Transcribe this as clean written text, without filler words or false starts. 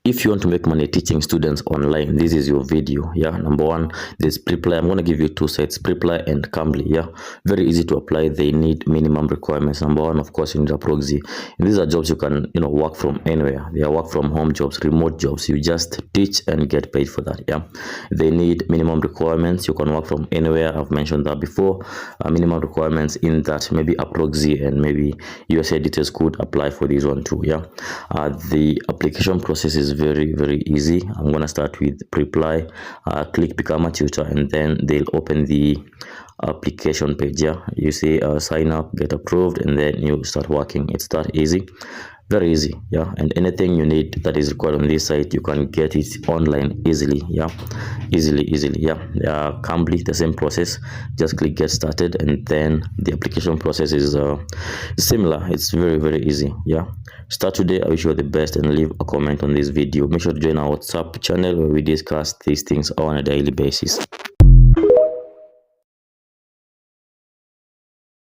If you want to make money teaching students online, this is your video. Yeah, number one, there's Preply. I'm going to give you two sites, Preply and Cambly. Yeah, very easy to apply. They need minimum requirements. Number one, of course, you need a proxy. And these are jobs you can work from anywhere. They are work from home jobs, remote jobs. You just teach and get paid for that. Yeah, they need minimum requirements. You can work from anywhere. I've mentioned that before. Minimum requirements in that maybe a proxy and maybe USA editors could apply for this one too. Yeah, the application process is very easy. I'm gonna start with Preply. Click become a tutor, and then they'll open the application page. Yeah, you see sign up, get approved, and then you start working. It's that easy, very easy. Yeah, and anything you need that is required on this site, you can get it online easily. Yeah, easily. Yeah, Cambly, the same process. Just click get started, and then the application process is similar. It's very easy. Yeah, start today. I wish you all the best, and leave a comment on this video. Make sure to join our WhatsApp channel where we discuss these things on a daily basis.